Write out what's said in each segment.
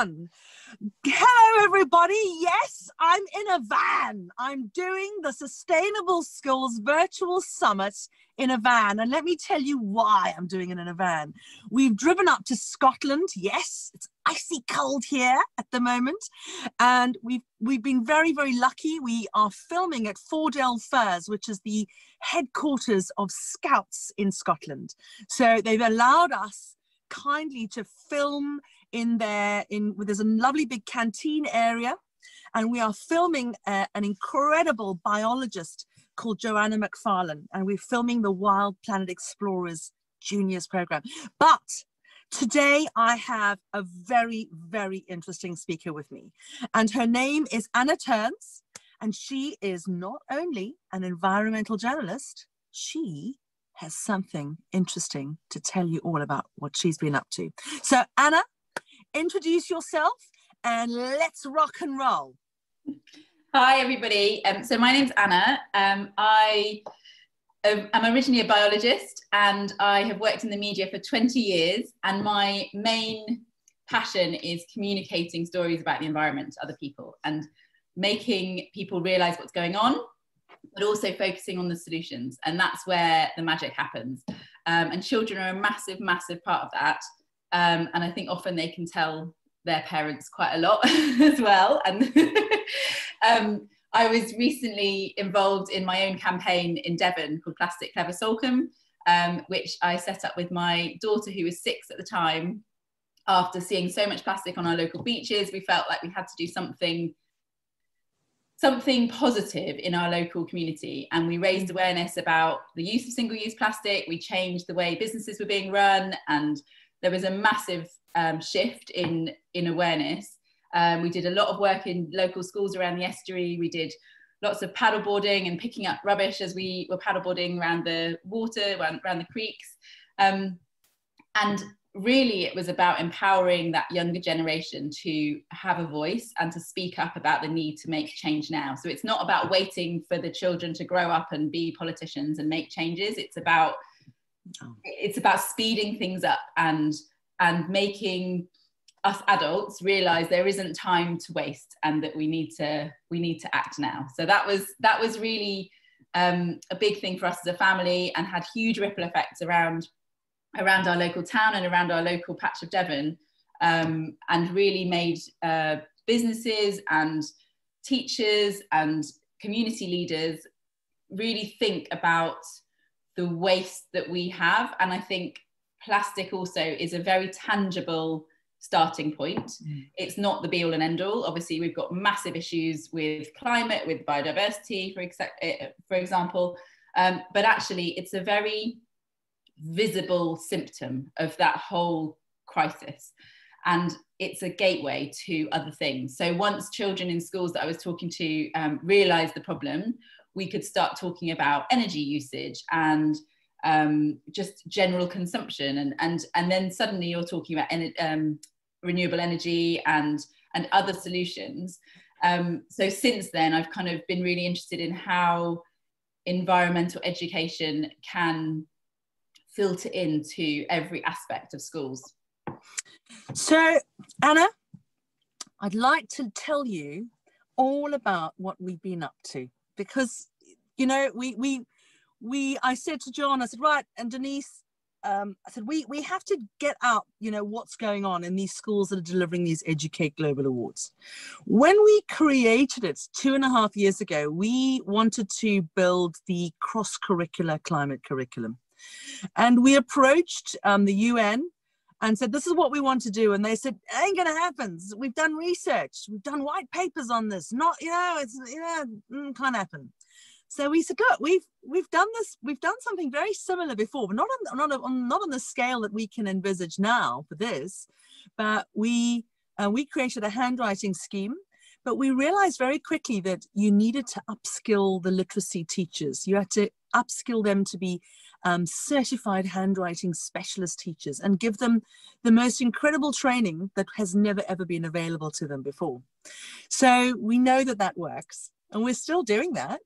Hello, everybody. Yes, I'm in a van. I'm doing the Sustainable Schools Virtual Summit in a van. And let me tell you why I'm doing it in a van. We've driven up to Scotland. Yes, it's icy cold here at the moment. And we've been very, very lucky. We are filming at Fordell Firs, which is the headquarters of Scouts in Scotland. So they've allowed us kindly to film there's a lovely big canteen area, and we are filming an incredible biologist called Joanna McFarlane, and we're filming the Wild Planet Explorers Juniors program. But today I have a very, very interesting speaker with me, and her name is Anna Turns, and she is not only an environmental journalist, she has something interesting to tell you all about what she's been up to. So Anna, introduce yourself and let's rock and roll. Hi everybody, so my name's Anna. I'm originally a biologist and I have worked in the media for 20 years, and my main passion is communicating stories about the environment to other people and making people realise what's going on, but also focusing on the solutions, and that's where the magic happens. And children are a massive, massive part of that. And I think often they can tell their parents quite a lot as well. And I was recently involved in my own campaign in Devon called Plastic Clever Salcombe, which I set up with my daughter, who was 6 at the time. After seeing so much plastic on our local beaches, we felt like we had to do something positive in our local community, and we raised awareness about the use of single-use plastic. We changed the way businesses were being run, and there was a massive shift in awareness. We did a lot of work in local schools around the estuary. We did lots of paddleboarding and picking up rubbish as we were paddleboarding around the water, around the creeks. And really it was about empowering that younger generation to have a voice and to speak up about the need to make change now. So it's not about waiting for the children to grow up and be politicians and make changes. It's about speeding things up and making us adults realize there isn't time to waste, and that we need to act now. So that was really a big thing for us as a family, and had huge ripple effects around our local town and around our local patch of Devon, and really made businesses and teachers and community leaders really think about the waste that we have. And I think plastic also is a very tangible starting point. It's not the be all and end all. Obviously we've got massive issues with climate, with biodiversity, for example, but actually it's a very visible symptom of that whole crisis, and it's a gateway to other things. So once children in schools that I was talking to realised the problem, we could start talking about energy usage and just general consumption, and then suddenly you're talking about renewable energy and other solutions. So since then I've kind of been really interested in how environmental education can filter into every aspect of schools. So Anna, I'd like to tell you all about what we've been up to, because you know I said to John, I said, right, and Denise, I said we have to get out, you know, what's going on in these schools that are delivering these Educate Global Awards. When we created it 2.5 years ago, we wanted to build the cross-curricular climate curriculum. And we approached the UN and said, this is what we want to do. And they said, it ain't gonna happen. We've done research, we've done white papers on this. Not, you know, it's, you know, can't happen. So we said, look, we've done this, we've done something very similar before, but not on the scale that we can envisage now for this. But we created a handwriting scheme, but we realized very quickly that you needed to upskill the literacy teachers. You had to upskill them to be certified handwriting specialist teachers and give them the most incredible training that has never ever been available to them before. So we know that that works. And we're still doing that.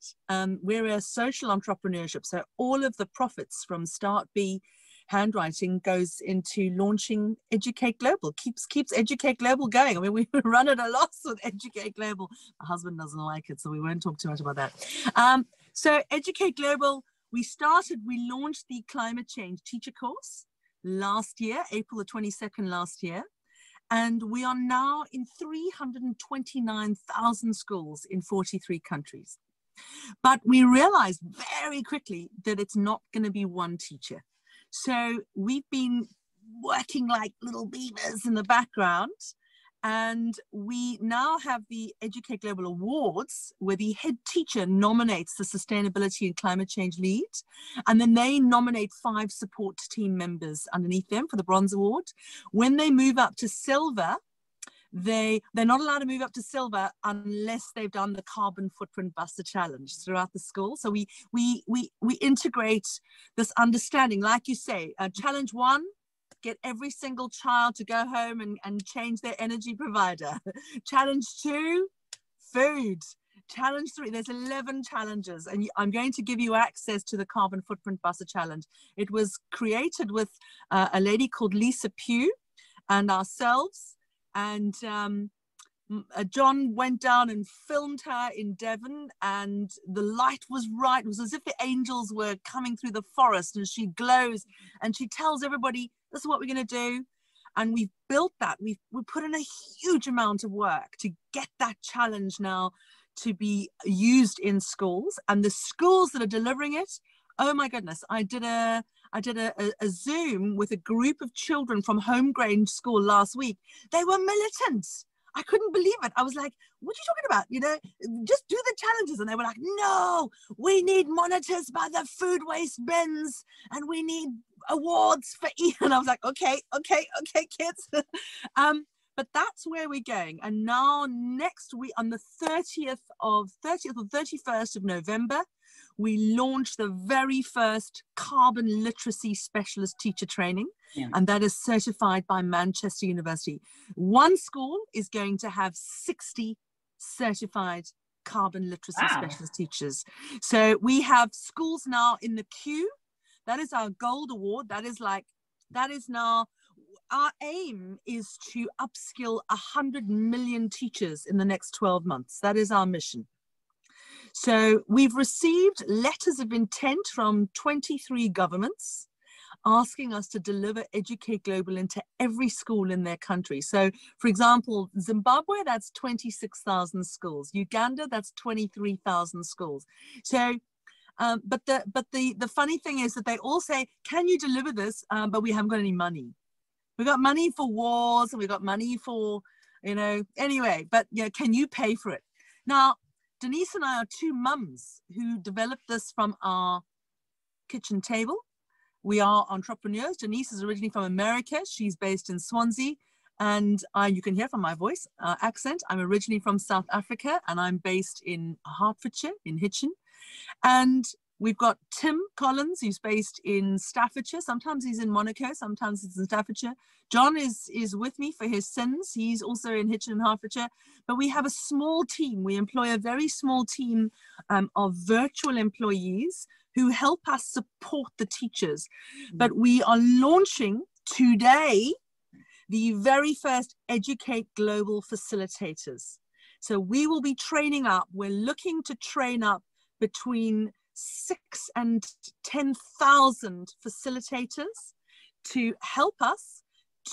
We're a social entrepreneurship. So all of the profits from Start B handwriting goes into launching Educate Global, keeps Educate Global going. I mean, we run at a loss with Educate Global. My husband doesn't like it, so we won't talk too much about that. So Educate Global, we launched the climate change teacher course last year, April the 22nd last year. And we are now in 329,000 schools in 43 countries. But we realized very quickly that it's not going to be one teacher. So we've been working like little beavers in the background. And we now have the Educate Global Awards, where the head teacher nominates the sustainability and climate change lead. And then they nominate 5 support team members underneath them for the Bronze Award. When they move up to silver, they're not allowed to move up to silver unless they've done the carbon footprint buster challenge throughout the school. So we integrate this understanding, like you say, challenge 1, get every single child to go home and change their energy provider. Challenge 2, food. Challenge 3, there's 11 challenges, and I'm going to give you access to the carbon footprint buster challenge. It was created with a lady called Lisa Pugh and ourselves, and John went down and filmed her in Devon, and the light was right. It was as if the angels were coming through the forest, and she glows and she tells everybody, this is what we're going to do. And we've built that. We put in a huge amount of work to get that challenge now to be used in schools, and the schools that are delivering it, oh my goodness, I did a Zoom with a group of children from home grade school last week. They were militant. I couldn't believe it. I was like, what are you talking about? You know, just do the challenges. And they were like, no, we need monitors by the food waste bins, and we need awards for Ian. And I was like, okay, kids. But that's where we're going. And now next week, on the 30th or 31st of November, we launched the very first carbon literacy specialist teacher training. Yeah. And that is certified by Manchester University. One school is going to have 60 certified carbon literacy specialist teachers. So we have schools now in the queue. That is our gold award. That is now, our aim is to upskill 100 million teachers in the next 12 months. That is our mission. So we've received letters of intent from 23 governments asking us to deliver Educate Global into every school in their country. So, for example, Zimbabwe, that's 26,000 schools. Uganda, that's 23,000 schools. So, but the funny thing is that they all say, can you deliver this? But we haven't got any money. We've got money for wars, and we've got money for, anyway, but can you pay for it? Now, Denise and I are 2 mums who developed this from our kitchen table. We are entrepreneurs. Denise is originally from America. She's based in Swansea. And you can hear from my voice accent, I'm originally from South Africa, and I'm based in Hertfordshire, in Hitchin. And we've got Tim Collins, who's based in Staffordshire. Sometimes he's in Monaco, sometimes he's in Staffordshire. John is with me for his sins. He's also in Hitchin and Hertfordshire. But we have a small team. We employ a very small team of virtual employees who help us support the teachers. But we are launching today the very first Educate Global facilitators. So we will be training up. We're looking to train up between 6,000 and 10,000 facilitators to help us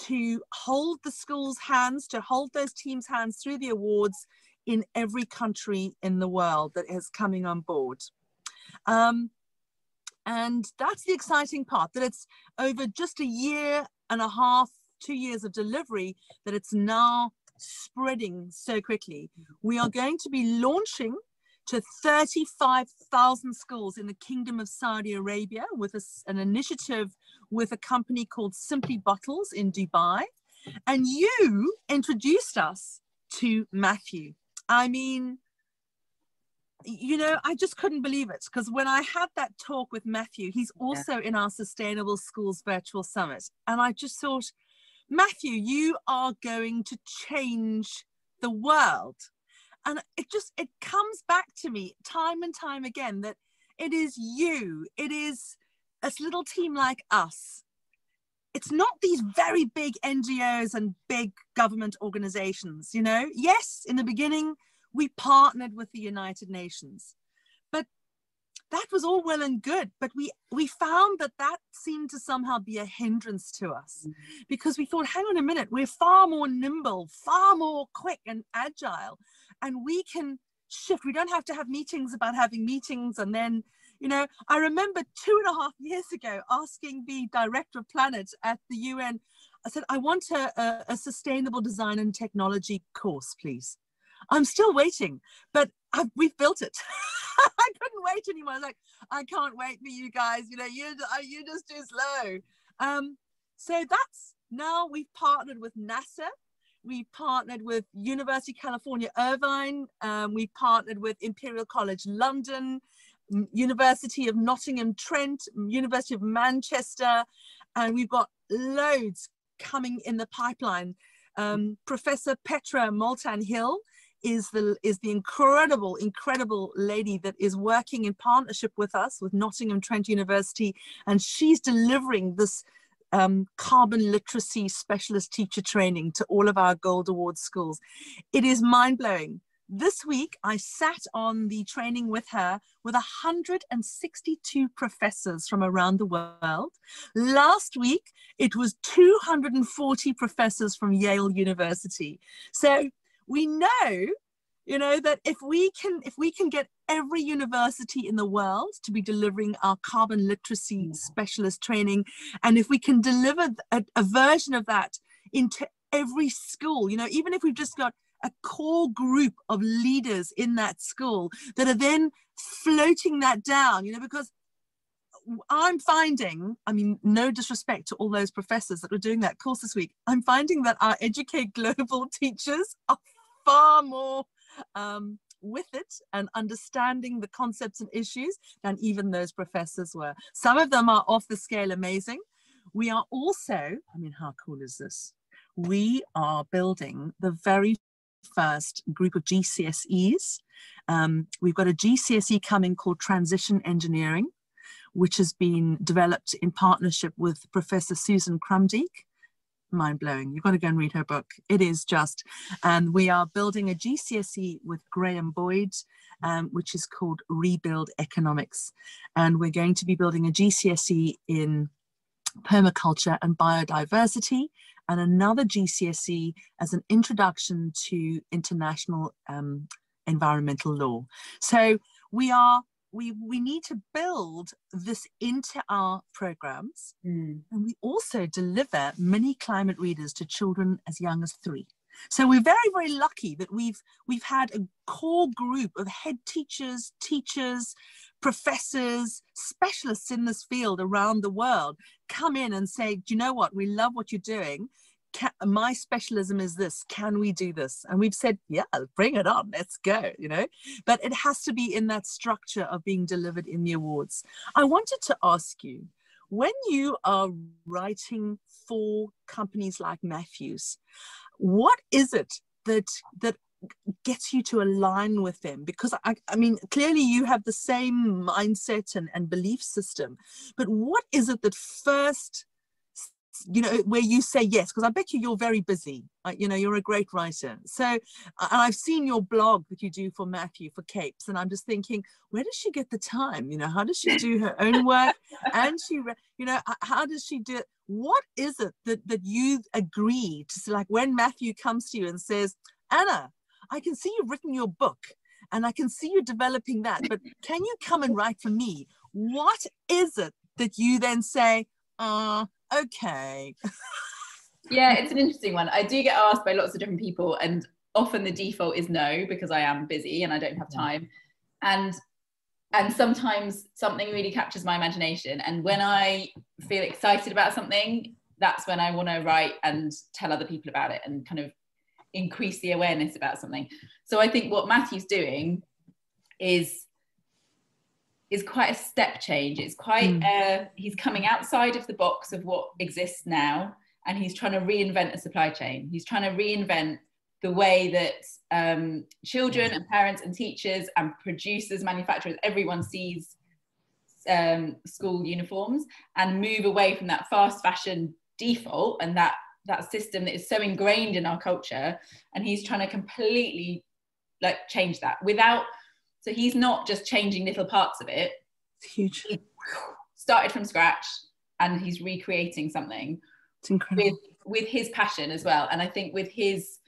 to hold the school's hands, to hold those teams' hands through the awards in every country in the world that is coming on board. And that's the exciting part, that it's over just a year and a half, 2 years of delivery, that it's now spreading so quickly. We are going to be launching to 35,000 schools in the Kingdom of Saudi Arabia with an initiative with a company called Simply Bottles in Dubai. And you introduced us to Matthew. I mean, I just couldn't believe it, because when I had that talk with Matthew, he's also in our Sustainable Schools Virtual Summit. And I just thought, Matthew, you are going to change the world. And it comes back to me time and time again that it is you, it is a little team like us it's not these very big NGOs and big government organizations, you know. Yes, in the beginning, we partnered with the United Nations, but that was all well and good. But we found that seemed to somehow be a hindrance to us, because we thought, hang on a minute, we're far more nimble, far more quick and agile, and we can shift. We don't have to have meetings about having meetings. And then, you know, I remember 2.5 years ago asking the director of Planet at the UN, I said, I want a sustainable design and technology course, please. I'm still waiting, but we've built it. I couldn't wait anymore. I was like, I can't wait for you guys. You know, you're just too slow. So that's, now we've partnered with NASA. We partnered with University of California, Irvine. We partnered with Imperial College London, University of Nottingham Trent, University of Manchester, and we've got loads coming in the pipeline. Professor Petra Moulton-Hill is the incredible lady that is working in partnership with us, with Nottingham Trent University, and she's delivering this carbon literacy specialist teacher training to all of our Gold Award schools. It is mind-blowing. This week, I sat on the training with her with 162 professors from around the world. Last week, it was 240 professors from Yale University. So we know, you know, that if we can get every university in the world to be delivering our carbon literacy specialist training, and if we can deliver a version of that into every school, you know, even if we've just got a core group of leaders in that school that are then floating that down, you know, because I'm finding, I mean, no disrespect to all those professors that were doing that course this week, I'm finding that our Educate Global teachers are far more with it and understanding the concepts and issues than even those professors were. Some of them are off the scale amazing. We are also, I mean, how cool is this? We are building the very first group of GCSEs. We've got a GCSE coming called Transition Engineering, which has been developed in partnership with Professor Susan Krumdiek. Mind-blowing. You've got to go and read her book. It is just. And we are building a GCSE with Graham Boyd, which is called Rebuild Economics. And we're going to be building a GCSE in permaculture and biodiversity, and another GCSE as an introduction to international environmental law. So we need to build this into our programs. And we also deliver mini climate readers to children as young as 3. So we're very, very lucky that we've had a core group of head teachers, professors, specialists in this field around the world come in and say, do you know what? We love what you're doing. My specialism is this. Can we do this? And we've said, yeah, bring it on. Let's go, you know. But it has to be in that structure of being delivered in the awards. I wanted to ask you, when you are writing for companies like Matthews, what is it that gets you to align with them? Because I mean, clearly you have the same mindset and belief system, but what is it that first, you know, where you say yes? Because I bet you're very busy. You know, you're a great writer. So, and I've seen your blog that you do for Matthew for Capes, and I'm just thinking, where does she get the time? You know, how does she do her own work? And she, you know, how does she do it? What is it that you agree to? Like when Matthew comes to you and says, Anna, I can see you've written your book and I can see you developing that, but can you come and write for me? What is it that you then say, okay? Yeah, it's an interesting one. I do get asked by lots of different people, and often the default is no, because I am busy and I don't have time. And sometimes something really captures my imagination. And when I feel excited about something, that's when I want to write and tell other people about it and kind of increase the awareness about something. So I think what Matthew's doing is quite a step change. It's quite, he's coming outside of the box of what exists now, and he's trying to reinvent a supply chain. He's trying to reinvent the way that children and parents and teachers and producers, manufacturers, everyone sees school uniforms, and move away from that fast fashion default and that system that is so ingrained in our culture, and he's trying to completely like change that so he's not just changing little parts of it. It's huge. He started from scratch and he's recreating something. It's incredible. With his passion as well, and I think with his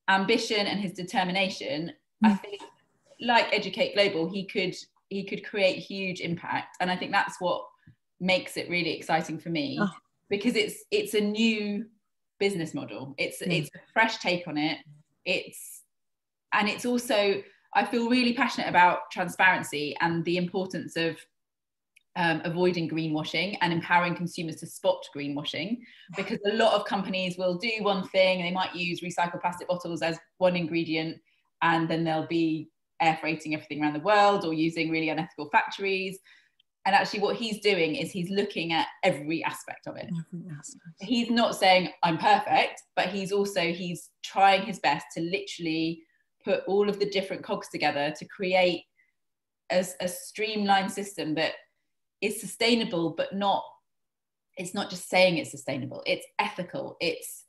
ambition and his determination, I think like Educcate Global, he could create huge impact, and I think that's what makes it really exciting for me, because it's a new business model. It's a fresh take on it. It's also, I feel really passionate about transparency and the importance of avoiding greenwashing and empowering consumers to spot greenwashing, because a lot of companies will do one thing, and they might use recycled plastic bottles as one ingredient, and then they'll be air freighting everything around the world or using really unethical factories. And actually what he's doing is he's looking at every aspect of it. He's not saying I'm perfect, but he's trying his best to literally put all of the different cogs together to create a streamlined system that is sustainable, but it's not just saying it's sustainable, it's ethical, it's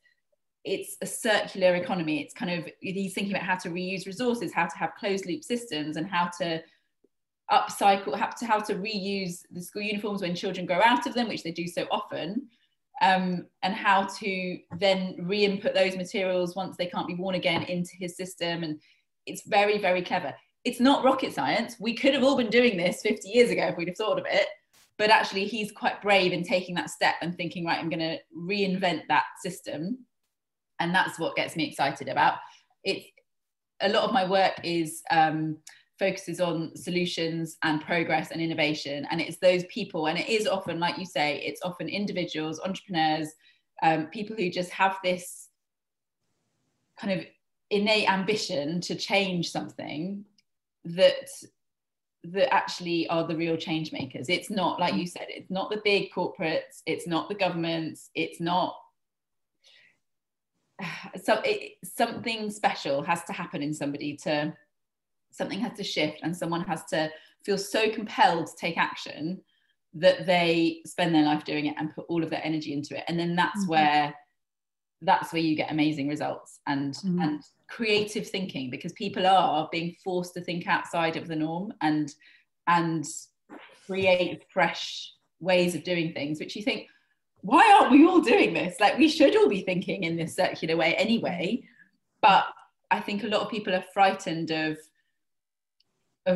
a circular economy. It's kind of, he's thinking about how to reuse resources, how to have closed loop systems, and how to upcycle, how to reuse the school uniforms when children grow out of them, which they do so often, and how to then re-input those materials once they can't be worn again into his system. And it's very, very clever. It's not rocket science. We could have all been doing this 50 years ago if we'd have thought of it. But actually, he's quite brave in taking that step and thinking, right, I'm going to reinvent that system. And that's what gets me excited about it. A lot of my work focuses on solutions and progress and innovation. And it's those people, and it is often, like you say, it's often individuals, entrepreneurs, people who just have this kind of innate ambition to change something that actually are the real change makers. It's not, like you said, it's not the big corporates, it's not the governments, it's not something special has to happen in somebody, something has to shift, and someone has to feel so compelled to take action that they spend their life doing it and put all of their energy into it. And then that's where you get amazing results and creative thinking, because people are being forced to think outside of the norm and create fresh ways of doing things, which you think, why aren't we all doing this? Like, we should all be thinking in this circular way anyway. But I think a lot of people are frightened of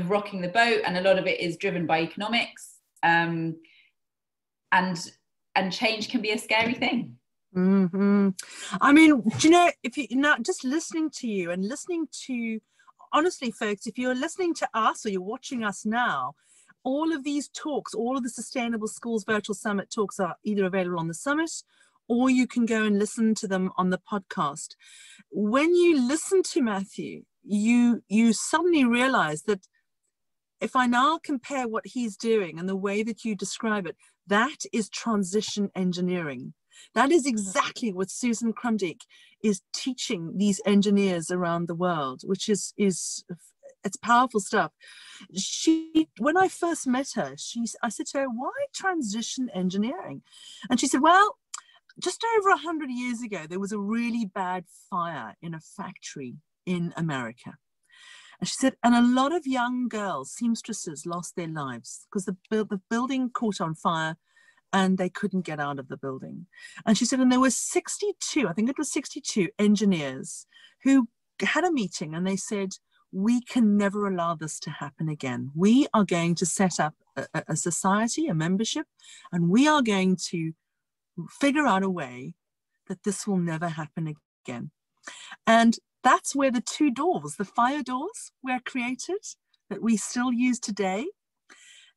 rocking the boat, and a lot of it is driven by economics, and change can be a scary thing. I mean, do you know, if you now just listening to you and listening to, honestly, folks, if you're listening to us or you're watching us now, all of these talks, all of the Sustainable Schools Virtual Summit talks are either available on the summit, or you can go and listen to them on the podcast. When you listen to Matthew, you suddenly realize that if I now compare what he's doing and the way that you describe it, that is transition engineering. That is exactly what Susan Krumdiek is teaching these engineers around the world, which is it's powerful stuff. When I first met her, I said to her, why transition engineering? And she said, well, just over 100 years ago, there was a really bad fire in a factory in America. And she said, and a lot of young girls, seamstresses, lost their lives because the building caught on fire and they couldn't get out of the building. And she said, and there were 62, I think it was 62 engineers who had a meeting, and they said, we can never allow this to happen again. We are going to set up a society, a membership, and we are going to figure out a way that this will never happen again. And that's where the two doors, the fire doors, were created, that we still use today.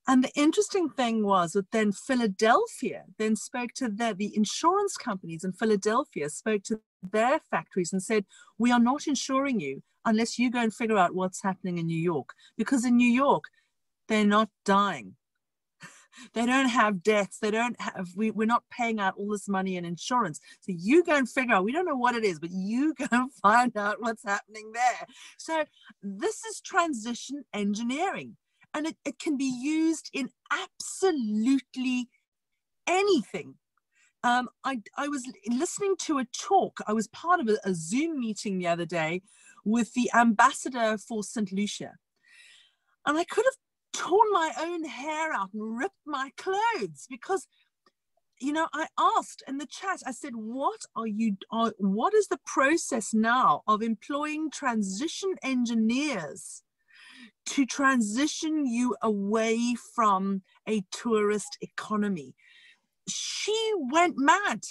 And the interesting thing was that then Philadelphia then spoke to the insurance companies in Philadelphia spoke to their factories and said, we are not insuring you unless you go and figure out what's happening in New York. Because in New York, they're not dying. They don't have deaths. They don't have, we're not paying out all this money in insurance. So you go and figure out, we don't know what it is, but you go and find out what's happening there. So this is transition engineering. And it can be used in absolutely anything. I was listening to a talk. I was part of a Zoom meeting the other day with the ambassador for St. Lucia. And I could have torn my own hair out and ripped my clothes because, you know, I asked in the chat, I said, what is the process now of employing transition engineers to transition you away from a tourist economy? She went mad.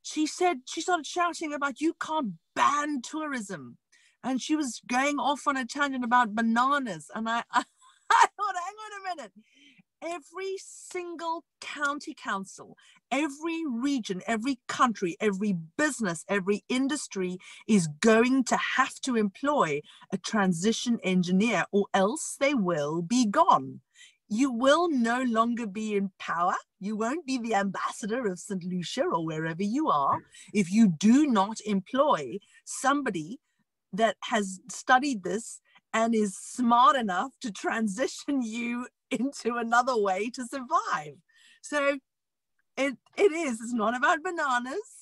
She said, she started shouting about, you can't ban tourism. And she was going off on a tangent about bananas. And I thought, hang on a minute. Every single county council, every region, every country, every business, every industry is going to have to employ a transition engineer, or else they will be gone. You will no longer be in power. You won't be the ambassador of St. Lucia or wherever you are if you do not employ somebody that has studied this and is smart enough to transition you into another way to survive. So it's not about bananas.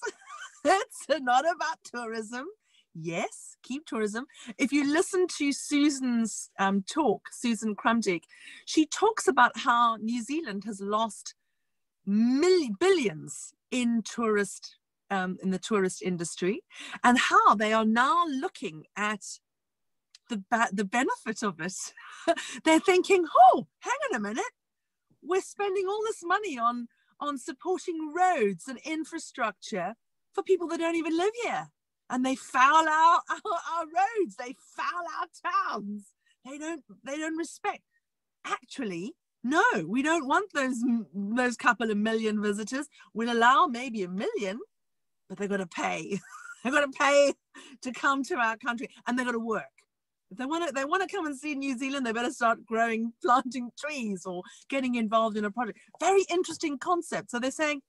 It's not about tourism. Yes, keep tourism. If you listen to Susan's talk, Susan Crumdick, she talks about how New Zealand has lost billions in the tourist industry, and how they are now looking at the benefit of it. They're thinking, oh, hang on a minute, we're spending all this money on supporting roads and infrastructure for people that don't even live here, and they foul our roads, they foul our towns, they don't respect. Actually, no, we don't want those couple of million visitors. We'll allow maybe 1 million, but they've got to pay. They've got to pay to come to our country, and they've got to work. If they want to come and see New Zealand, they better start planting trees or getting involved in a project. Very interesting concept. So they're saying,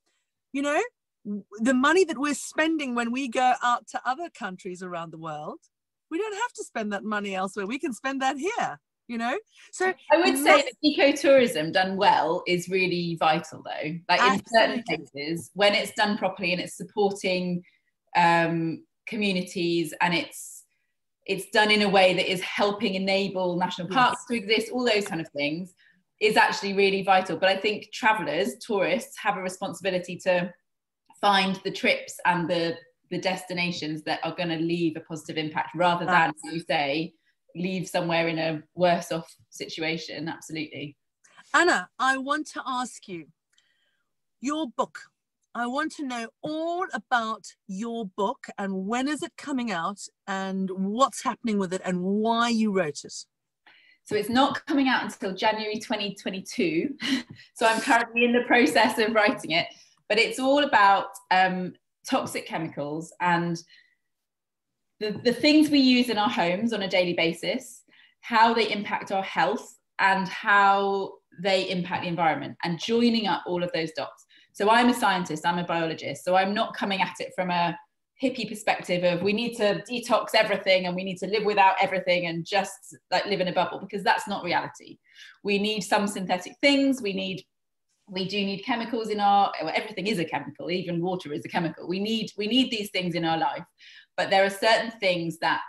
you know, the money that we're spending when we go out to other countries around the world, we don't have to spend that money elsewhere. We can spend that here, you know? So I would say that ecotourism done well is really vital, though. Like in certain places, when it's done properly and it's supporting communities, and it's done in a way that is helping enable national parks to exist, all those kind of things, is actually really vital. But I think travellers, tourists, have a responsibility to find the trips and the destinations that are going to leave a positive impact, rather than, as you say, leave somewhere in a worse off situation. Absolutely. Anna, I want to ask you, your book, I want to know all about your book, and when is it coming out, and what's happening with it, and why you wrote it. So it's not coming out until January 2022. So I'm currently in the process of writing it, but it's all about toxic chemicals and the things we use in our homes on a daily basis, how they impact our health and how they impact the environment, and joining up all of those dots. So I'm a scientist, I'm a biologist, so I'm not coming at it from a hippie perspective of we need to detox everything and we need to live without everything and just like live in a bubble, because that's not reality. We need some synthetic things, we do need chemicals in everything is a chemical, even water is a chemical. We need these things in our life, but there are certain things that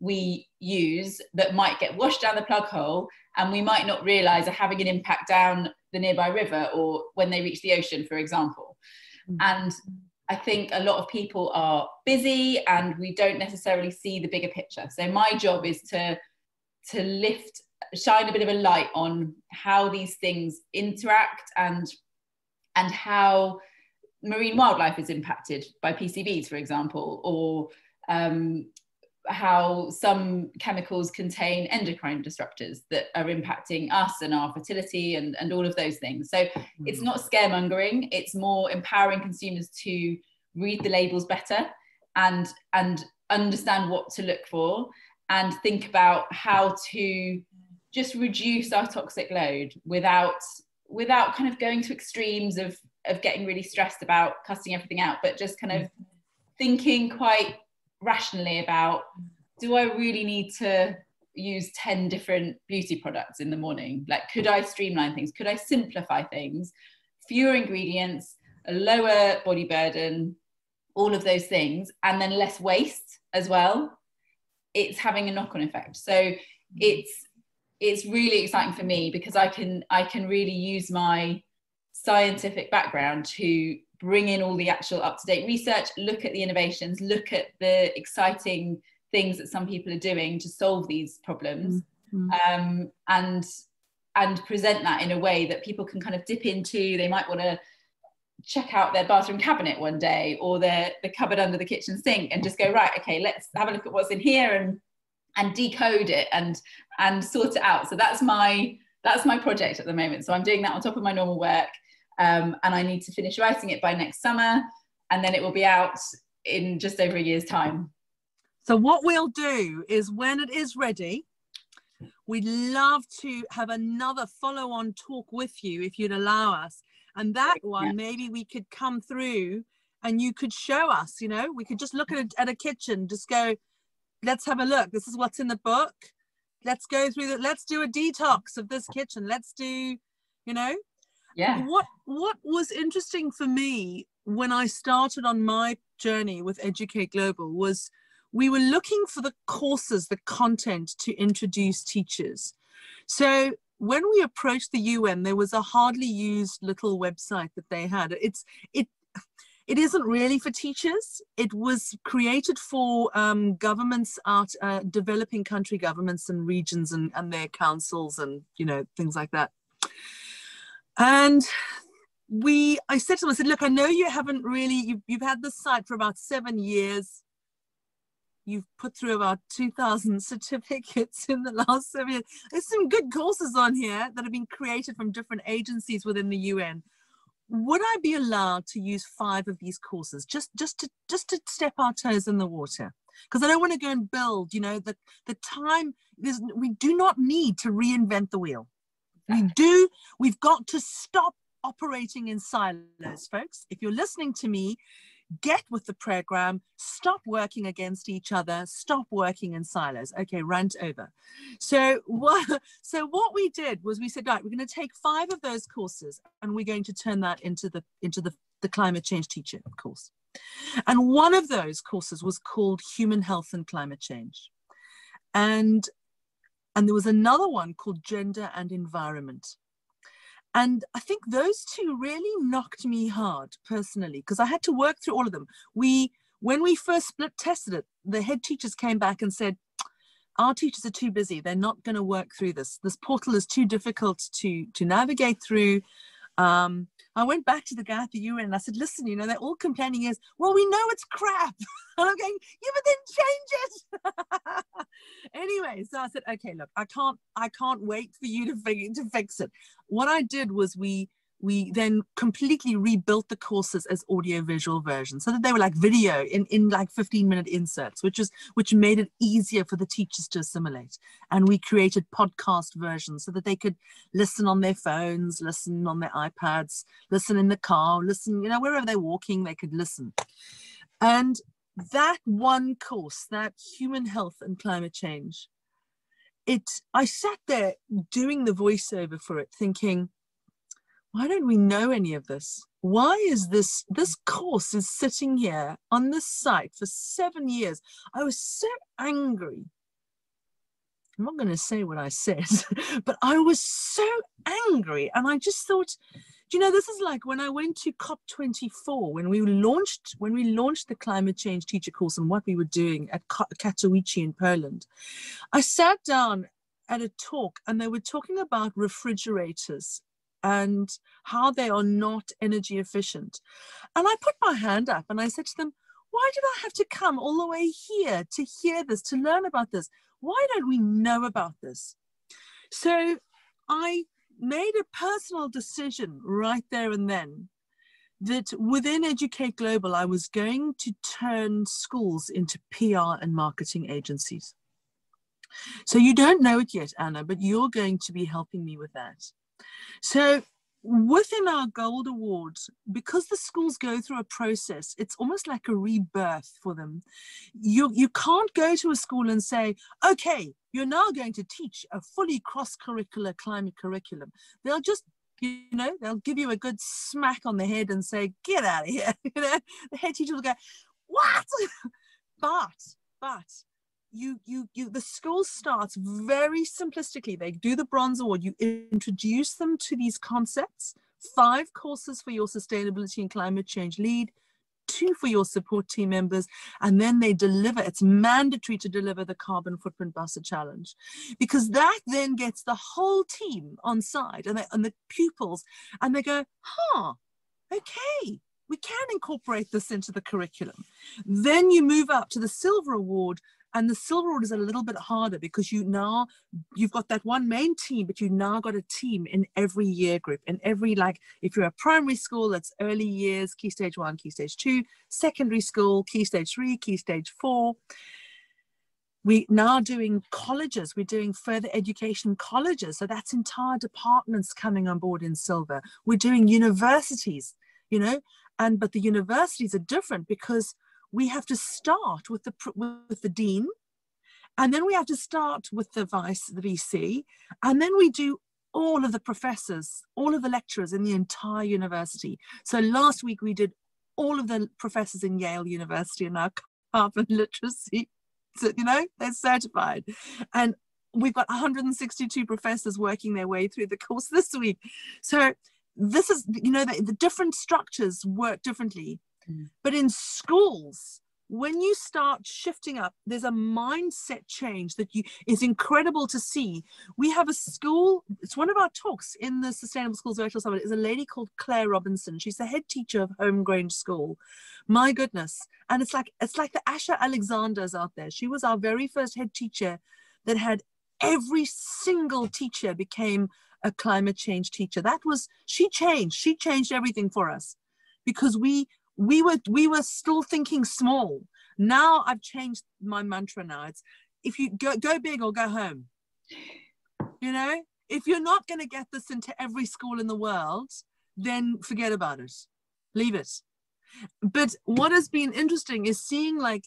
we use that might get washed down the plug hole, and we might not realize are having an impact down the nearby river or when they reach the ocean, for example. And I think a lot of people are busy and we don't necessarily see the bigger picture. So my job is to shine a bit of a light on how these things interact and how marine wildlife is impacted by PCBs, for example, or how some chemicals contain endocrine disruptors that are impacting us and our fertility and all of those things. So it's not scaremongering, it's more empowering consumers to read the labels better and understand what to look for, and think about how to just reduce our toxic load without kind of going to extremes of getting really stressed about cutting everything out, but just kind of thinking quite rationally about, do I really need to use 10 different beauty products in the morning? Like, could I streamline things? Could I simplify things? Fewer ingredients, a lower body burden, all of those things, and then less waste as well, it's having a knock-on effect. So it's really exciting for me, because I can really use my scientific background to bring in all the actual up-to-date research, look at the innovations, look at the exciting things that some people are doing to solve these problems, and present that in a way that people can kind of dip into. They might want to check out their bathroom cabinet one day, or the cupboard under the kitchen sink, and just go, right, okay, let's have a look at what's in here and decode it and sort it out. So that's my project at the moment. So I'm doing that on top of my normal work, and I need to finish writing it by next summer, and then it will be out in just over a year's time. So what we'll do is, when it is ready, we'd love to have another follow-on talk with you, if you'd allow us. And that one, maybe we could come through and you could show us, you know, we could just look at a kitchen, just go, let's have a look. This is what's in the book. Let's go through that. Let's do a detox of this kitchen. Let's do, you know. Yeah. What was interesting for me when I started on my journey with Educate Global was we were looking for the courses, the content to introduce teachers. So when we approached the UN, there was a hardly used little website that they had. It isn't really for teachers. It was created for governments out, developing country governments and regions and their councils and, you know, things like that. And I said to them, I said, look, I know you haven't really, you've had this site for about 7 years. You've put through about 2,000 certificates in the last 7 years. There's some good courses on here that have been created from different agencies within the UN. Would I be allowed to use 5 of these courses just to step our toes in the water? Because I don't want to go and build, you know, the time, we do not need to reinvent the wheel. We've got to stop operating in silos, folks. If you're listening to me, get with the program, stop working against each other, stop working in silos. Okay, rant over. So what we did was we said, right, we're going to take 5 of those courses and we're going to turn that into the climate change teacher course. And one of those courses was called Human Health and Climate Change. And there was another one called Gender and Environment. And I think those 2 really knocked me hard personally, because I had to work through all of them. When we first split tested it, the head teachers came back and said, our teachers are too busy. They're not going to work through this. This portal is too difficult to navigate through. I went back to the guy at the UN and I said, listen, you know, they're all complaining is, well, we know it's crap. And I'm going, yeah, but then change it. Anyway, so I said, okay, look, I can't wait for you to fix it. What I did was we then completely rebuilt the courses as audio-visual versions so that they were like video in like 15-minute inserts, which made it easier for the teachers to assimilate. And we created podcast versions so that they could listen on their phones, listen on their iPads, listen in the car, listen, you know, wherever they're walking, they could listen. And that one course, that Human Health and Climate Change, I sat there doing the voiceover for it thinking, why don't we know any of this? Why is this course is sitting here on this site for 7 years? I was so angry. I'm not going to say what I said, but I was so angry. And I just thought, do you know, this is like when I went to COP24, when we launched the climate change teacher course and what we were doing at Katowice in Poland. I sat down at a talk and they were talking about refrigerators and how they are not energy efficient. And I put my hand up and I said to them, why did I have to come all the way here to hear this, to learn about this? Why don't we know about this? So I made a personal decision right there and then that within Educate Global, I was going to turn schools into PR and marketing agencies. So you don't know it yet, Anna, but you're going to be helping me with that. So within our Gold Awards, because the schools go through a process, it's almost like a rebirth for them. You can't go to a school and say, okay, you're now going to teach a fully cross-curricular climate curriculum. They'll just You know, they'll give you a good smack on the head and say, get out of here. You know, the head teacher will go, what? but the school starts very simplistically. They do the Bronze Award. You introduce them to these concepts, 5 courses for your sustainability and climate change lead, 2 for your support team members, and then they deliver. It's mandatory to deliver the carbon footprint buster challenge, because that then gets the whole team on side and the pupils, and they go, okay, we can incorporate this into the curriculum. Then you move up to the Silver Award, and the Silver Award is a little bit harder because you've got that one main team, but you've now got a team in every year group. In every, like, if you're a primary school, that's early years, Key Stage 1, Key Stage 2, secondary school, Key Stage 3, Key Stage 4. We're now doing colleges. We're doing further education colleges. So that's entire departments coming on board in Silver. We're doing universities, you know, but the universities are different because we have to start with the dean, and then we have to start with the VC, and then we do all of the professors, all of the lecturers in the entire university. So last week we did all of the professors in Yale University and our carbon literacy. So, you know, they're certified. And we've got 162 professors working their way through the course this week. So this is, you know, the different structures work differently. But in schools, when you start shifting up, there's a mindset change that is incredible to see. We have a school, it's one of our talks in the Sustainable Schools Virtual Summit, is a lady called Claire Robinson. She's the head teacher of Homegrange School. My goodness. And it's like the Asha Alexanders out there. She was our very first head teacher that had every single teacher became a climate change teacher. She changed everything for us, because we were still thinking small. Now I've changed my mantra now. It's, if you go big or go home. You know, if you're not going to get this into every school in the world, then forget about it. Leave it. But what has been interesting is seeing, like,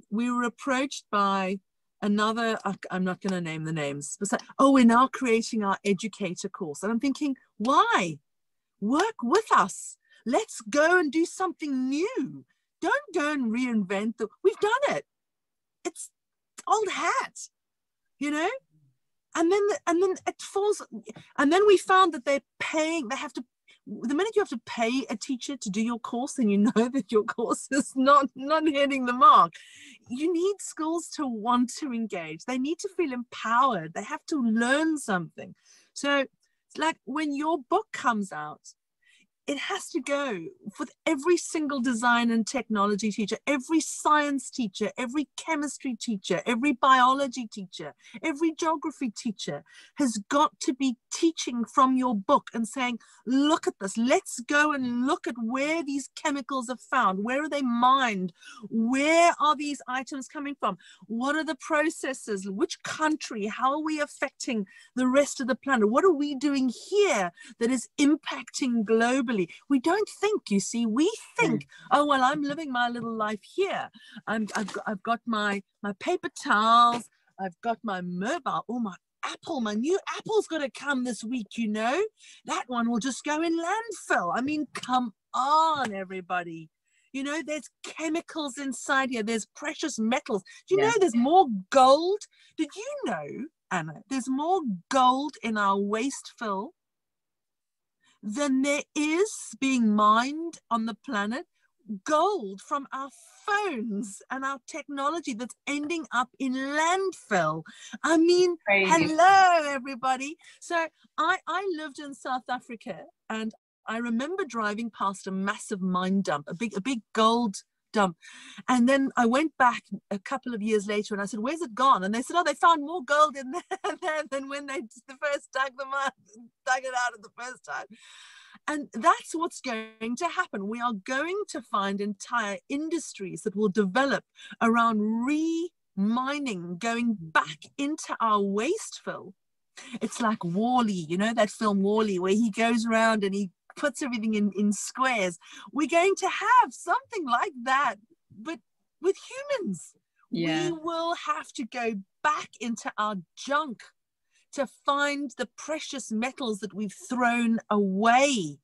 we were approached by another, I'm not going to name the names, but we're now creating our Educator course. And I'm thinking, why? Work with us. Let's go and do something new. Don't go and reinvent we've done it. It's old hat, you know? And then it falls. And then we found that the minute you have to pay a teacher to do your course, then you know that your course is not hitting the mark. You need schools to want to engage. They need to feel empowered. They have to learn something. So it's like when your book comes out, it has to go with every single design and technology teacher, every science teacher, every chemistry teacher, every biology teacher, every geography teacher has got to be teaching from your book and saying, look at this, let's go and look at where these chemicals are found. Where are they mined? Where are these items coming from? What are the processes? Which country? How are we affecting the rest of the planet? What are we doing here that is impacting globally? We don't think, you see, we think, oh, well, I'm living my little life here. I've got my paper towels. I've got my mobile. Oh, my new apple's got to come this week, you know. That one will just go in landfill. I mean, come on, everybody. You know, there's chemicals inside here. There's precious metals. Do you know there's more gold? Did you know, Anna, there's more gold in our waste fill than there is being mined on the planet? Gold from our phones and our technology that's ending up in landfill. I mean, hello, everybody. So I lived in South Africa, and I remember driving past a massive mine dump, a big gold dump. And then I went back a couple of years later and I said, where's it gone? And they said, oh, they found more gold in there than when they first dug it out of the first time. And that's what's going to happen. We are going to find entire industries that will develop around re-mining, going back into our waste fill. It's like WALL-E, you know, that film WALL-E, where he goes around and he puts everything in squares. We're going to have something like that, but with humans. We will have to go back into our junk to find the precious metals that we've thrown away.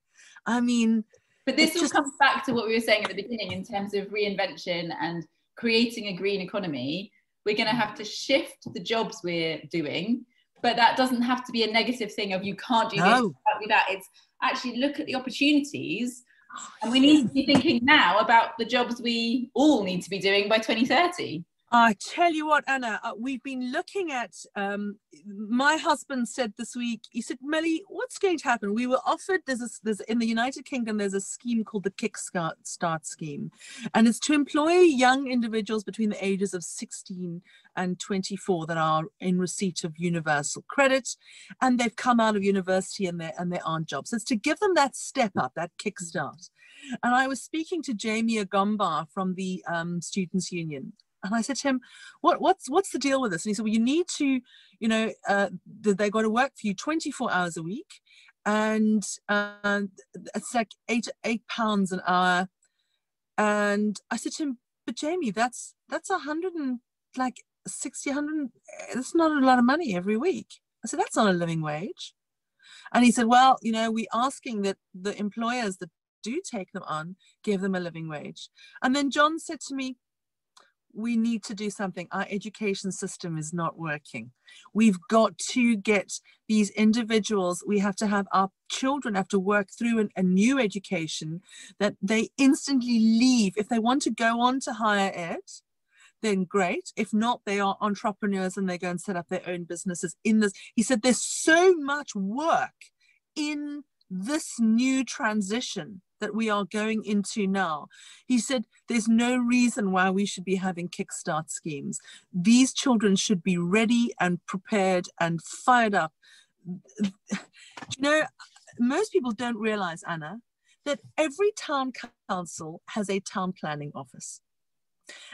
I mean, but this all comes back to what we were saying at the beginning in terms of reinvention and creating a green economy. We're going to have to shift the jobs we're doing, but that doesn't have to be a negative thing of you can't do this, you can't do that. It's actually look at the opportunities, and we need to be thinking now about the jobs we all need to be doing by 2030. I tell you what, Anna, we've been looking at, my husband said this week, he said, Melly, what's going to happen? We were offered, there's in the United Kingdom, there's a scheme called the Kickstart scheme. And it's to employ young individuals between the ages of 16 and 24 that are in receipt of universal credit. And they've come out of university and there aren't jobs. So it's to give them that step up, that kickstart. And I was speaking to Jamie Agomba from the Students' Union. And I said to him, what's the deal with this? And he said, well, you need to, you know, they've got to work for you 24 hours a week. And it's like £8 an hour. And I said to him, but Jamie, that's 160, 100, that's not a lot of money every week. I said, that's not a living wage. And he said, well, you know, we're asking that the employers that do take them on, give them a living wage. And then John said to me, we need to do something. Our education system is not working. We've got to get these individuals, we have to have our children have to work through a new education that they instantly leave. If they want to go on to higher ed, then great. If not, they are entrepreneurs and they go and set up their own businesses in this. He said, there's so much work in this new transition that we are going into now. He said, there's no reason why we should be having kickstart schemes. These children should be ready and prepared and fired up. You know, most people don't realize, Anna, that every town council has a town planning office.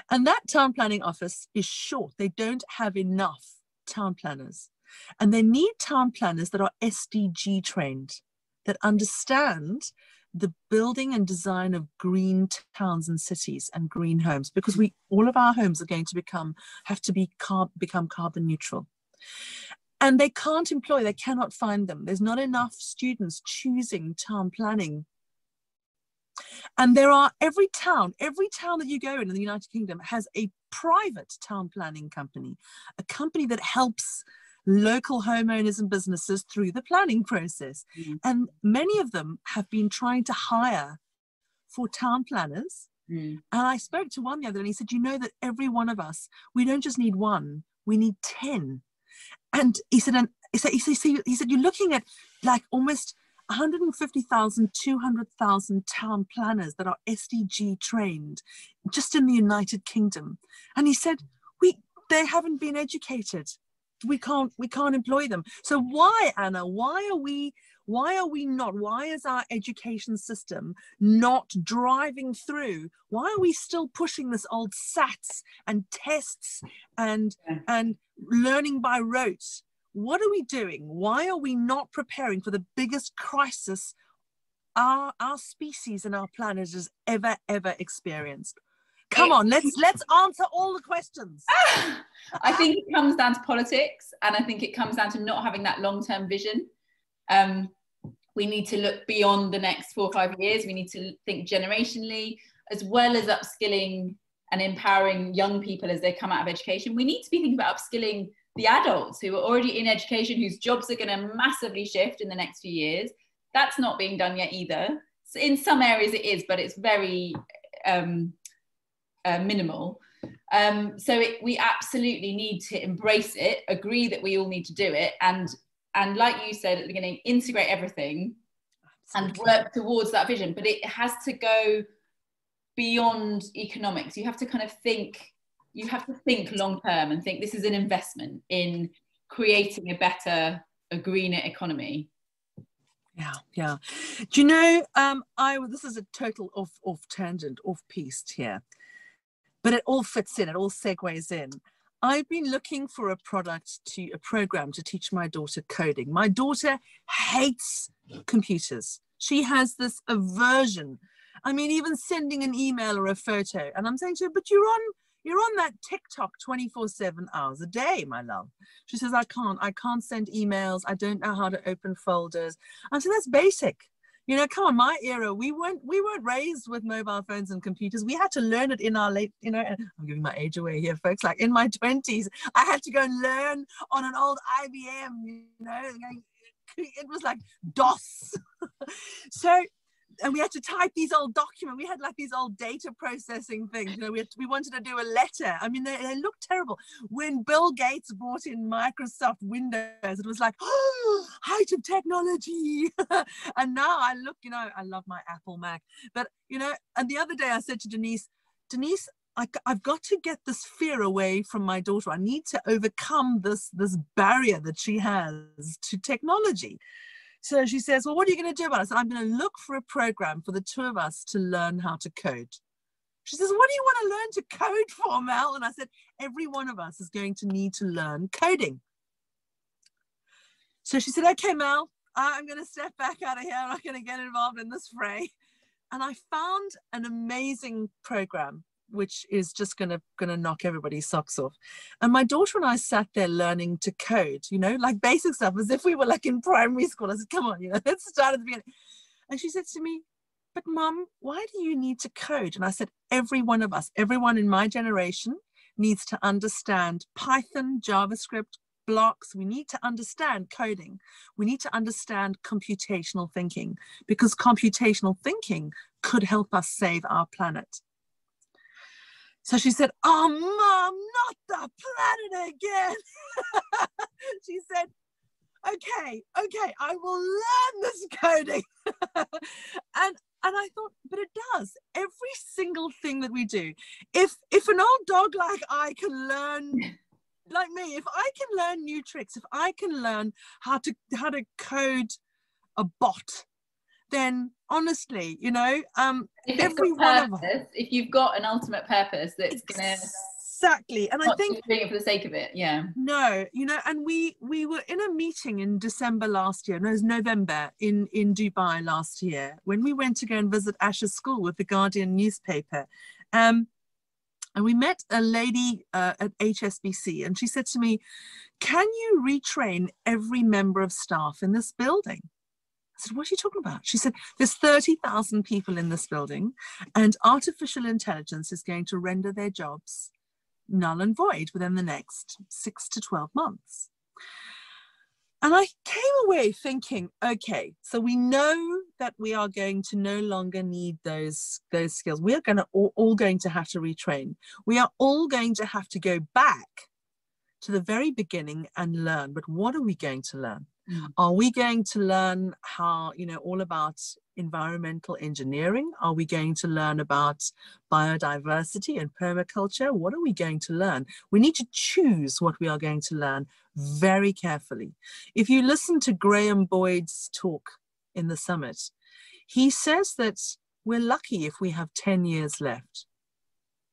And that town planning office is short. They don't have enough town planners. And they need town planners that are SDG trained, that understand the building and design of green towns and cities and green homes, because all of our homes are going to become carbon neutral. And they can't employ, they cannot find them. There's not enough students choosing town planning. And there are every town that you go in the United Kingdom has a private town planning company, a company that helps local homeowners and businesses through the planning process. And many of them have been trying to hire for town planners. And I spoke to one the other day and he said, you know that every one of us, we don't just need one, we need 10. And he said, you're looking at like almost 150,000, 200,000 town planners that are SDG trained just in the United Kingdom. And he said, they haven't been educated. We can't employ them. So why, Anna, why is our education system not driving through? Why are we still pushing this old SATs and tests and learning by rote? What are we doing? Why are we not preparing for the biggest crisis our species and our planet has ever experienced? Come on, let's answer all the questions. I think it comes down to politics, and I think it comes down to not having that long-term vision. We need to look beyond the next 4 or 5 years. We need to think generationally, as well as upskilling and empowering young people as they come out of education. We need to be thinking about upskilling the adults who are already in education, whose jobs are going to massively shift in the next few years. That's not being done yet either. So in some areas it is, but it's very minimal. We absolutely need to embrace it, agree that we all need to do it, and like you said at the beginning, integrate everything. Absolutely. And work towards that vision. But it has to go beyond economics. You have to kind of think long term and think this is an investment in creating a greener economy. Yeah. Do you know, this is a total off tangent, off piste here, but it all fits in, it all segues in. I've been looking for a program to teach my daughter coding. My daughter hates computers. She has this aversion. I mean, even sending an email or a photo. And I'm saying to her, but you're you're on that TikTok 24/7 hours a day, my love. She says, I can't send emails. I don't know how to open folders. I said, that's basic. You know, come on, my era, we weren't raised with mobile phones and computers. We had to learn it in our late, you know, I'm giving my age away here, folks. Like in my 20s, I had to go and learn on an old IBM, you know, it was like DOS. So, and we had to type these old documents. We had like these old data processing things. You know, we wanted to do a letter. I mean, they looked terrible. When Bill Gates brought in Microsoft Windows, it was like, oh, height of technology. And now I look, you know, I love my Apple Mac. But, you know, and the other day I said to Denise, I've got to get this fear away from my daughter. I need to overcome this barrier that she has to technology. So she says, well, what are you going to do about it? I said, I'm going to look for a program for the two of us to learn how to code. She says, what do you want to learn to code for, Mel? And I said, every one of us is going to need to learn coding. So she said, okay, Mel, I'm going to step back out of here. I'm not going to get involved in this fray. And I found an amazing program which is just gonna knock everybody's socks off. And my daughter and I sat there learning to code, you know, like basic stuff, as if we were like in primary school. I said, come on, you know, let's start at the beginning. And she said to me, but Mum, why do you need to code? And I said, every one of us, everyone in my generation needs to understand Python, JavaScript, blocks. We need to understand coding. We need to understand computational thinking, because computational thinking could help us save our planet. So she said, oh, Mom, not the planet again. She said, okay, I will learn this coding. And I thought, but it does. Every single thing that we do. If an old dog like I can learn, like me, if I can learn new tricks, if I can learn how to code a bot, then honestly, you know, every one of us, if you've got an ultimate purpose that's gonna exactly, and I think doing it for the sake of it, yeah. No, you know, and we were in a meeting in December last year, no, it was November in Dubai last year, when we went to go and visit Ash's school with the Guardian newspaper, and we met a lady at HSBC, and she said to me, "Can you retrain every member of staff in this building?" I said, what are you talking about? She said, there's 30,000 people in this building, and artificial intelligence is going to render their jobs null and void within the next 6 to 12 months. And I came away thinking, okay, so we know that we are going to no longer need those skills. We are all going to have to retrain. We are all going to have to go back to the very beginning and learn. But what are we going to learn? Are we going to learn how, you know, all about environmental engineering? Are we going to learn about biodiversity and permaculture? What are we going to learn? We need to choose what we are going to learn very carefully. If you listen to Graham Boyd's talk in the summit, he says that we're lucky if we have 10 years left.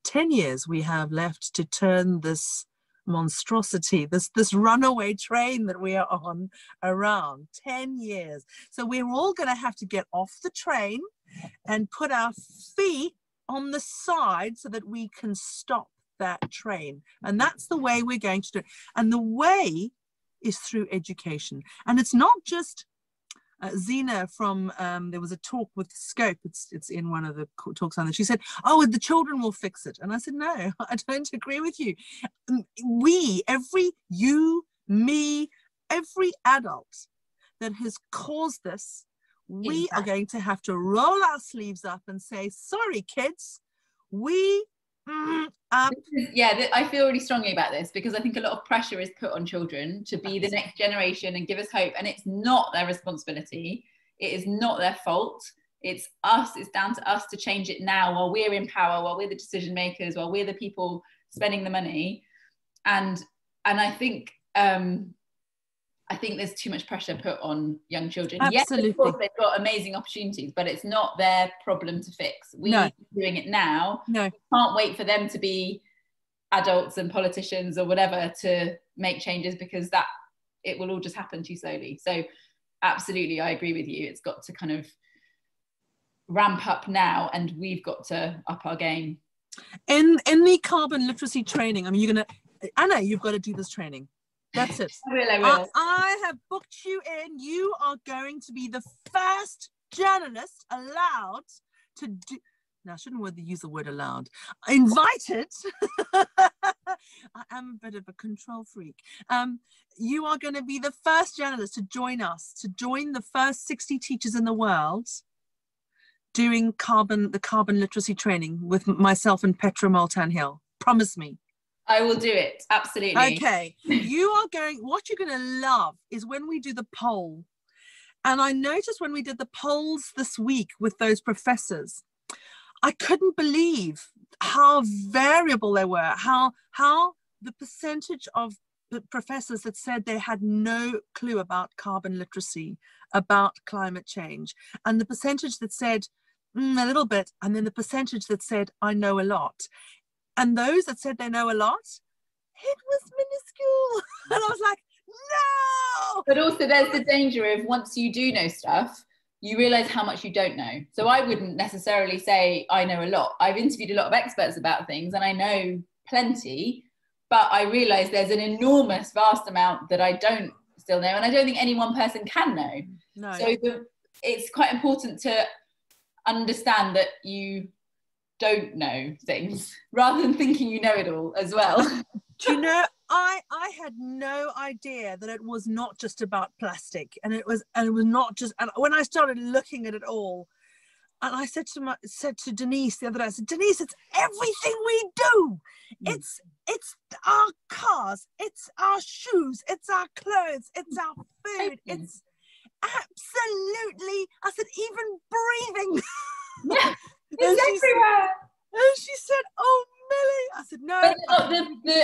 10 years we have left to turn this monstrosity, this runaway train that we are on around. 10 years. So we're all going to have to get off the train and put our feet on the side so that we can stop that train. And that's the way we're going to do it. And the way is through education. And it's not just Zena from, there was a talk with Scope, it's in one of the talks on that. She said, oh, the children will fix it. And I said, no, I don't agree with you. You, me, every adult that has caused this, we are going to have to roll our sleeves up and say, sorry, kids, I feel really strongly about this, because I think a lot of pressure is put on children to be the next generation and give us hope, and it's not their responsibility. It is not their fault. It's us. It's down to us to change it now, while we're in power, while we're the decision makers, while we're the people spending the money. And I think there's too much pressure put on young children. Absolutely. Yes, of course, they've got amazing opportunities, but it's not their problem to fix. We're doing it now. No. We can't wait for them to be adults and politicians or whatever to make changes, because it will all just happen too slowly. So absolutely, I agree with you. It's got to kind of ramp up now, and we've got to up our game. In the carbon literacy training, I mean, Anna, you've got to do this training. That's it. I will. I have booked you in. You are going to be the first journalist allowed to do. Now, I shouldn't use the word allowed. Invited. I am a bit of a control freak. You are going to be the first journalist to join us, to join the first 60 teachers in the world doing the carbon literacy training with myself and Petra Moulton-Hill. Promise me. I will do it. Absolutely. Okay. What you're going to love is when we do the poll. And I noticed when we did the polls this week with those professors, I couldn't believe how variable they were, how the percentage of the professors that said they had no clue about carbon literacy, about climate change, and the percentage that said a little bit, and then the percentage that said, I know a lot. And those that said they know a lot, it was minuscule. And I was like, no! But also there's the danger of once you do know stuff, you realize how much you don't know. So I wouldn't necessarily say I know a lot. I've interviewed a lot of experts about things and I know plenty, but I realize there's an enormous, vast amount that I don't still know. And I don't think any one person can know. No. So it's quite important to understand that you don't know things rather than thinking you know it all as well. Do you know, I had no idea that it was not just about plastic, and it was not just. And when I started looking at it all, and I said to Denise the other day, I said, Denise, it's everything we do. It's our cars, it's our shoes, it's our clothes, it's our food. It's absolutely. I said, even breathing. Yeah, it's everywhere. And she said, oh, Millie. I said, no. But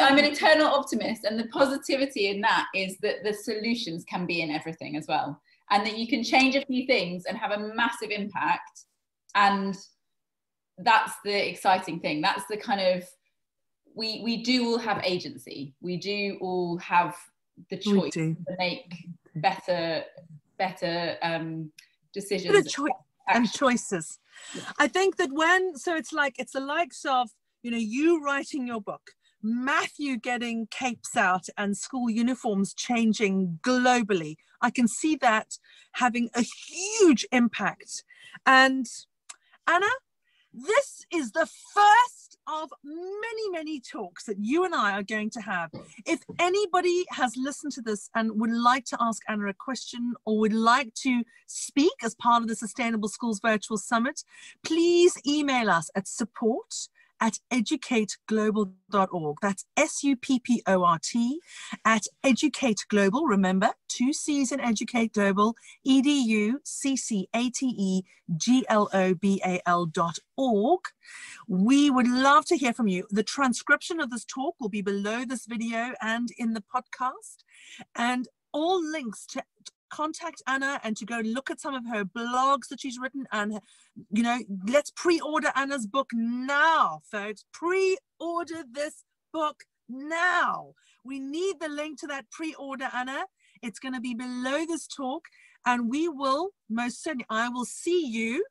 I'm an eternal optimist, and the positivity in that is that the solutions can be in everything as well, and that you can change a few things and have a massive impact. And that's the exciting thing. That's the kind of, we do all have agency. We do all have the choice to make better decisions and choices. Yeah. I think that it's the likes of, you writing your book, Matthew getting capes out and school uniforms changing globally. I can see that having a huge impact. And Anna, this is the first of many, many talks that you and I are going to have. If anybody has listened to this and would like to ask Anna a question or would like to speak as part of the Sustainable Schools Virtual Summit, please email us at support@educateglobal.org. That's SUPPORT @educateglobal. Remember, 2 C's in Educate Global, EDUCCATEGLOBAL.org. We would love to hear from you. The transcription of this talk will be below this video and in the podcast, and all links to contact Anna and to go look at some of her blogs that she's written. And let's pre-order Anna's book now, folks. Pre-order this book now. We need the link to that pre-order, Anna. It's going to be below this talk, and we will most certainly, I will see you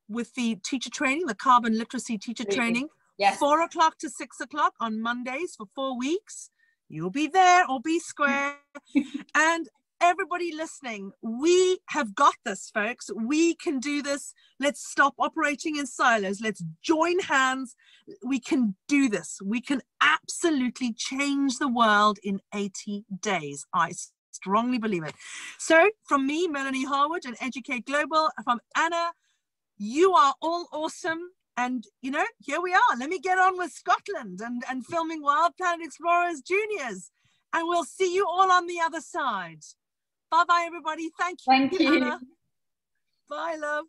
with the teacher training, the carbon literacy teacher training, yes, 4 o'clock to 6 o'clock on Mondays for 4 weeks. You'll be there or be square. And everybody listening, we have got this, folks. We can do this. Let's stop operating in silos. Let's join hands. We can do this. We can absolutely change the world in 80 days. I strongly believe it. So from me, Melanie Harwood, and Educate Global, from Anna, you are all awesome. And, here we are. Let me get on with Scotland and filming Wild Planet Explorers Juniors. And we'll see you all on the other side. Bye-bye, everybody. Thank you, Anna. Bye, love.